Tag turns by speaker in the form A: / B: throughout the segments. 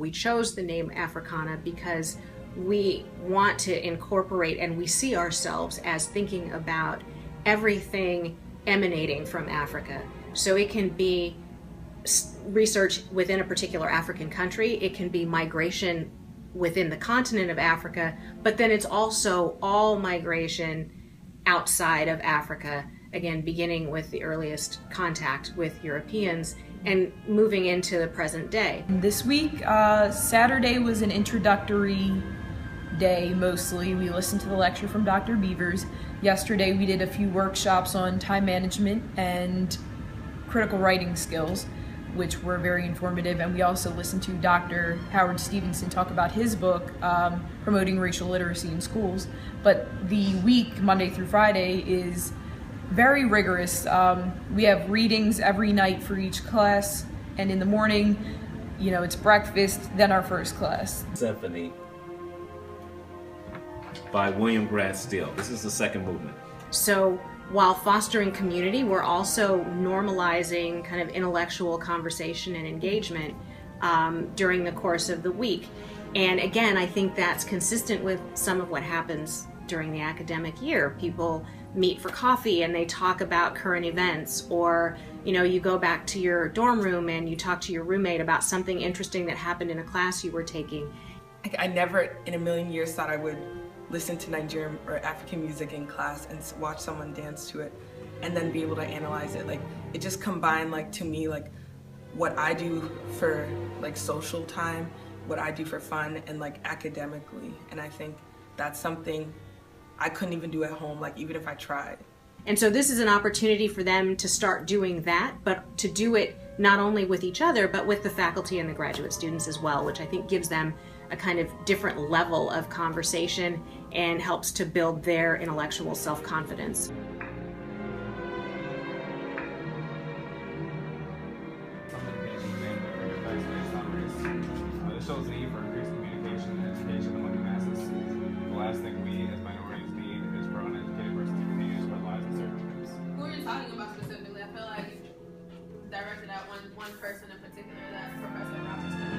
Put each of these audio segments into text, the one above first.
A: we chose the name Africana because we want to incorporate, and we see ourselves as thinking about everything emanating from Africa. So it can be research within a particular African country, it can be migration within the continent of Africa, but then it's also all migration outside of Africa, again, beginning with the earliest contact with Europeans and moving into the present day.
B: This week, Saturday was an introductory day mostly. We listened to the lecture from Dr. Beavers. Yesterday we did a few workshops on time management and critical writing skills, which were very informative, and we also listened to Dr. Howard Stevenson talk about his book, Promoting Racial Literacy in Schools. But the week, Monday through Friday, is very rigorous. We have readings every night for each class, and in the morning, it's breakfast, then our first class.
C: Symphony by William Grant Still. This is the second movement.
A: So while fostering community, we're also normalizing kind of intellectual conversation and engagement during the course of the week. And again, I think that's consistent with some of what happens during the academic year. People meet for coffee and they talk about current events, or you go back to your dorm room and you talk to your roommate about something interesting that happened in a class you were taking.
D: I never in a million years thought I would listen to Nigerian or African music in class and watch someone dance to it and then be able to analyze it. It just combined, to me, what I do for social time, what I do for fun, and academically. And I think that's something I couldn't even do at home, even if I tried.
A: And so this is an opportunity for them to start doing that, but to do it not only with each other, but with the faculty and the graduate students as well, which I think gives them a kind of different level of conversation and helps to build their intellectual self-confidence.
E: This shows the need for increased communication and education among the masses. The last thing we as minorities need is for uneducated persons to continue to spread lies and stereotypes.
F: Who are you talking about specifically? I feel like you directed at one person in particular, that's Professor Robertson.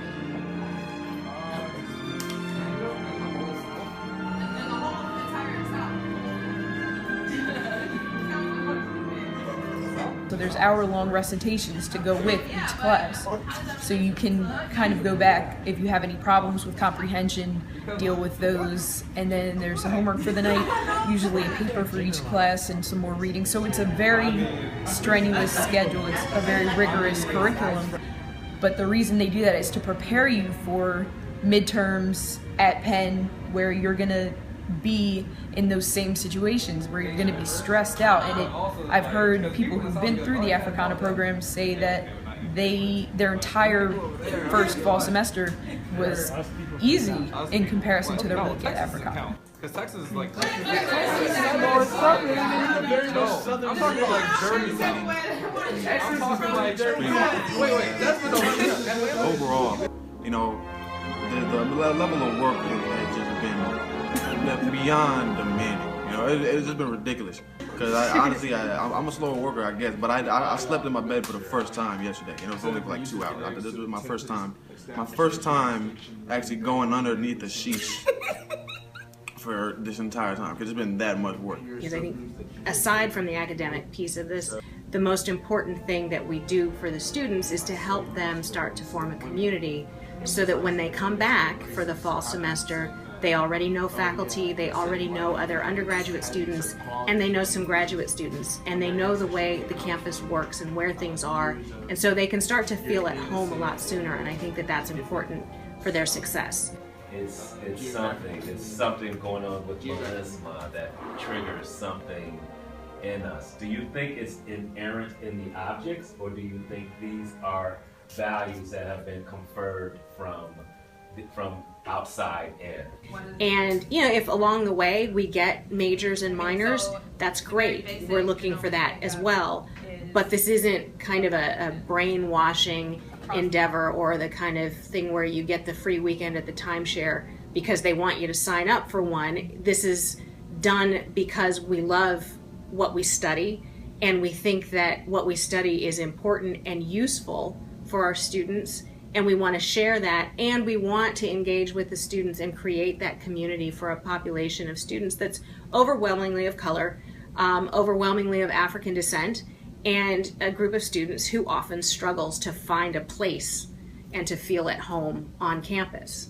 B: So there's hour-long recitations to go with each class. So you can kind of go back if you have any problems with comprehension, deal with those, and then there's a homework for the night, usually a paper for each class and some more reading. So it's a very strenuous schedule, it's a very rigorous curriculum. But the reason they do that is to prepare you for midterms at Penn, where you're gonna be in those same situations where you're going to be stressed out. And I've heard people who've been through the Africana program say that their entire first fall semester was easy in comparison to their week at Africana.
E: Because Texas is I'm talking about Jersey. I'm talking
G: overall, the level of work has just been beyond demanding. It's just been ridiculous. Because honestly, I'm a slower worker, I guess, but I slept in my bed for the first time yesterday. It's only for 2 hours. This was my first time actually going underneath the sheets for this entire time, because it's been that much work.
A: Because I think, aside from the academic piece of this, the most important thing that we do for the students is to help them start to form a community, so that when they come back for the fall semester, they already know faculty, they already know other undergraduate students, and they know some graduate students, and they know the way the campus works and where things are, and so they can start to feel at home a lot sooner, and I think that that's important for their success.
C: It's something going on with Melisma that triggers something in us. Do you think it's inherent in the objects, or do you think these are values that have been conferred from outside in?
A: And if along the way we get majors and minors, that's great. We're looking for that as well. But this isn't kind of a brainwashing endeavor, or the kind of thing where you get the free weekend at the timeshare because they want you to sign up for one. This is done because we love what we study, and we think that what we study is important and useful for our students, and we want to share that, and we want to engage with the students and create that community for a population of students that's overwhelmingly of color, overwhelmingly of African descent, and a group of students who often struggles to find a place and to feel at home on campus.